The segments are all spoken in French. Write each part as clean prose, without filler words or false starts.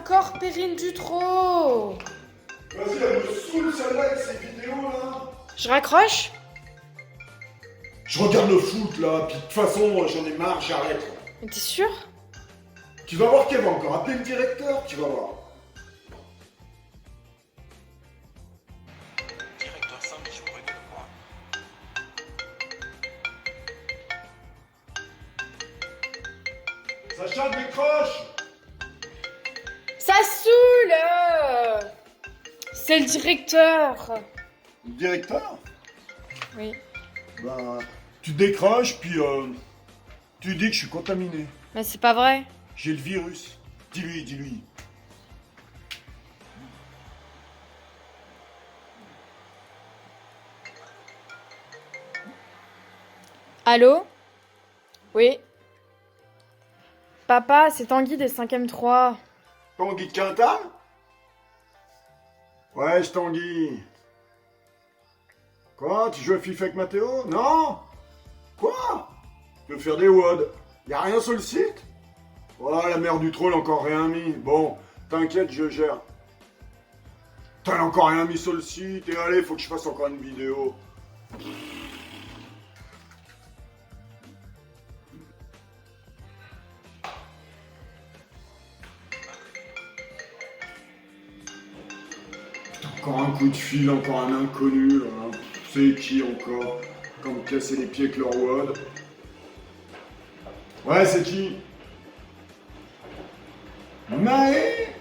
encore Perrine Dutrot. Vas-y, elle me saoule celle-là avec ces vidéos là. Je raccroche? Je regarde le foot là, puis de toute façon j'en ai marre, j'arrête. Mais t'es sûr? Tu vas voir qu'elle va encore appeler le directeur, tu vas voir. Directeur Saint-Michel de moi. Sacha, décroche. Ça saoule! C'est le directeur. Le directeur? Oui. Ben, tu décroches, puis tu dis que je suis contaminé. Mais c'est pas vrai. J'ai le virus. Dis-lui, dis-lui. Allô? Oui. Papa, c'est Tanguy des 5e 3. Tanguy de Quintal? Ouais, je Tanguy. Quoi? Tu joues à FIFA avec Mathéo? Non? Quoi? Tu veux faire des WOD? Y'a rien sur le site? Oh, la mère du troll, encore rien mis. Bon, t'inquiète, je gère. T'as encore rien mis sur le site, et allez, faut que je fasse encore une vidéo. Encore un coup de fil, encore un inconnu, là. C'est qui encore? Quand me casser les pieds avec leur WOD. Ouais, c'est qui? Maë?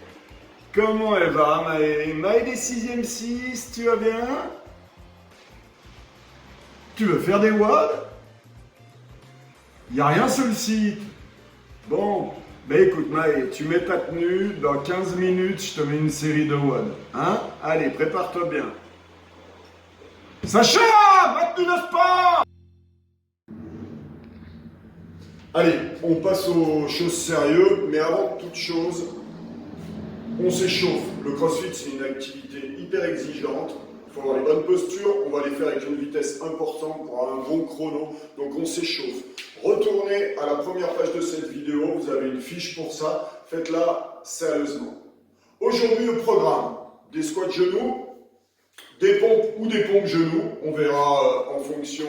Comment elle va, Maë? Maë des 6e 6, tu vas bien? Tu veux faire des WOD? Y'a rien sur le site. Bon, bah écoute Maë, tu mets ta tenue, dans 15 minutes, je te mets une série de WOD. Hein? Allez, prépare-toi bien. Sacha! Ma tenue de sport! Allez, on passe aux choses sérieuses, mais avant toute chose, on s'échauffe. Le crossfit, c'est une activité hyper exigeante. Il faut avoir les bonnes postures, on va les faire avec une vitesse importante pour avoir un bon chrono, donc on s'échauffe. Retournez à la première page de cette vidéo, vous avez une fiche pour ça, faites-la sérieusement. Aujourd'hui, le programme, des squats genoux, des pompes ou des pompes genoux, on verra en fonction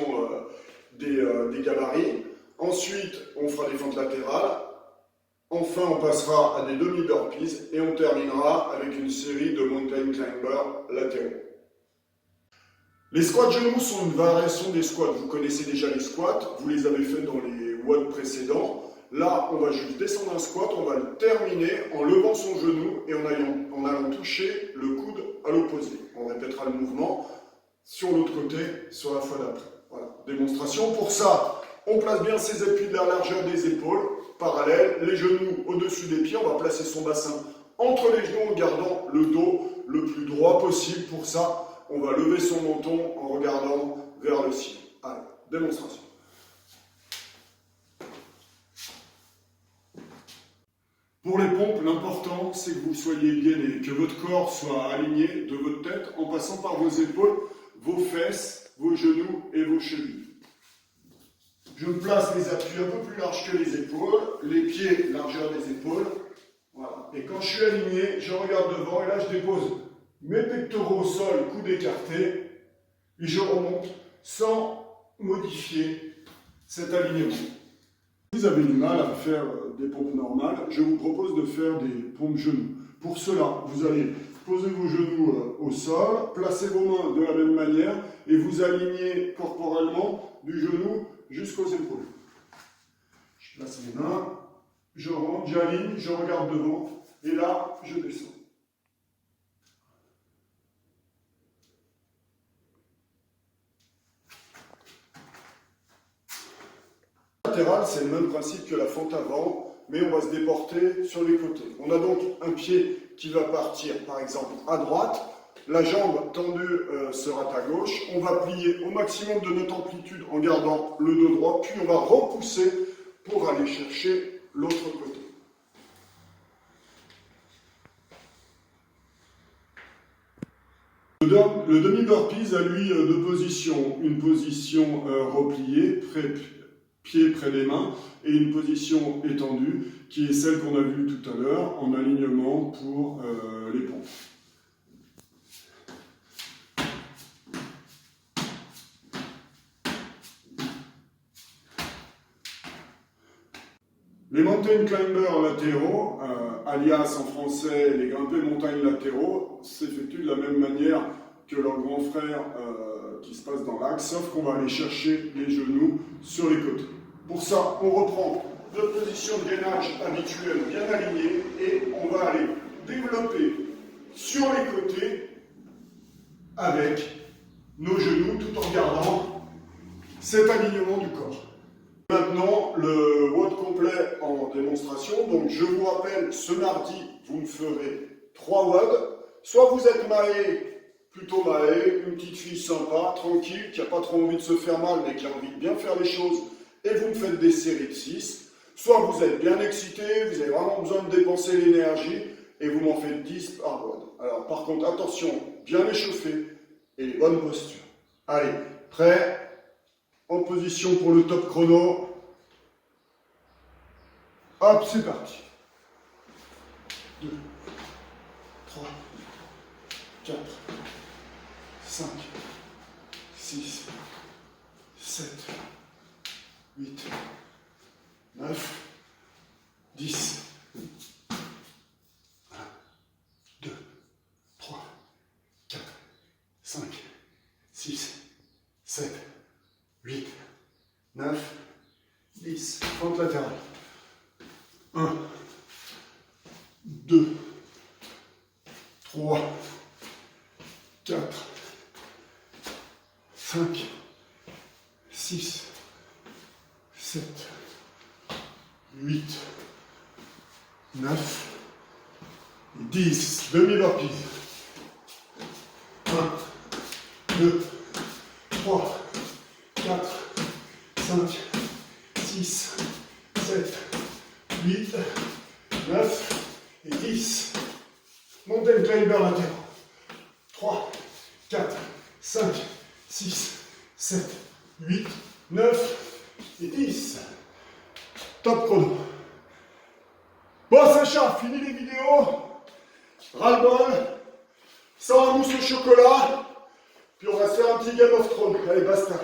des gabarits. Ensuite, on fera des fentes latérales. Enfin, on passera à des demi-burpees et on terminera avec une série de mountain climbers latéraux. Les squats genoux sont une variation des squats. Vous connaissez déjà les squats, vous les avez fait dans les WOD précédents. Là, on va juste descendre un squat, on va le terminer en levant son genou et en allant toucher le coude à l'opposé. On répétera le mouvement sur l'autre côté, sur la fois d'après. Voilà, démonstration. Pour ça, on place bien ses appuis de la largeur des épaules, parallèles, les genoux au-dessus des pieds. On va placer son bassin entre les genoux en gardant le dos le plus droit possible. Pour ça, on va lever son menton en regardant vers le ciel. Allez, démonstration. Pour les pompes, l'important, c'est que vous soyez gainé, que votre corps soit aligné de votre tête en passant par vos épaules, vos fesses, vos genoux et vos chevilles. Je place les appuis un peu plus larges que les épaules, les pieds largeur des épaules. Voilà. Et quand je suis aligné, je regarde devant et là je dépose mes pectoraux au sol, coude écarté, et je remonte sans modifier cet alignement. Si vous avez du mal à faire des pompes normales, je vous propose de faire des pompes genoux. Pour cela, vous allez poser vos genoux au sol, placer vos mains de la même manière et vous alignez corporellement du genou jusqu'aux épaules. Je place mes mains, je rentre, j'aligne, je regarde devant et là, je descends. Latéral, c'est le même principe que la fente avant, mais on va se déporter sur les côtés. On a donc un pied qui va partir, par exemple, à droite. La jambe tendue sera à gauche. On va plier au maximum de notre amplitude en gardant le dos droit, puis on va repousser pour aller chercher l'autre côté. Le demi-burpees a lui deux positions. Une position repliée, pied près des mains, et une position étendue. qui est celle qu'on a vue tout à l'heure en alignement pour les pompes. Les mountain climbers latéraux, alias en français les grimpés montagnes latéraux, s'effectuent de la même manière que leur grand frère qui se passe dans l'axe, sauf qu'on va aller chercher les genoux sur les côtés. Pour ça, on reprend notre position de gainage habituelle bien alignée et on va aller développer sur les côtés avec nos genoux tout en gardant cet alignement du corps. Maintenant, le WOD complet en démonstration. Donc, je vous rappelle, ce mardi, vous me ferez 3 WOD. Soit vous êtes Maë, plutôt Maë, une petite fille sympa, tranquille, qui n'a pas trop envie de se faire mal, mais qui a envie de bien faire les choses, et vous me faites des séries de 6. Soit vous êtes bien excité, vous avez vraiment besoin de dépenser l'énergie, et vous m'en faites 10 par WOD. Alors, par contre, attention, bien échauffé, et les bonnes postures. Allez, prêt ? En position pour le top chrono. Hop, c'est parti. 2, 3, 4, 5, 6, 7, 8, 9, 10. 1, 2, 3, 4, 5, 6, 7, 8, 9, 10. Fente latérale. 1, 2, 3, 4, 5, 6, 7, 8, 9, 10. Demi-burpees. 1, 2, 3, 4, 5, 6, 7, 8, 9 et 10. Mountain climber latéraux. 3, 4, 5, 6, 7, 8, 9 et 10. Top chrono. Bon Sacha, fini les vidéos. Ras-le-bol. Sans la mousse au chocolat. Puis on va se faire un petit Game of Thrones. Allez, basta.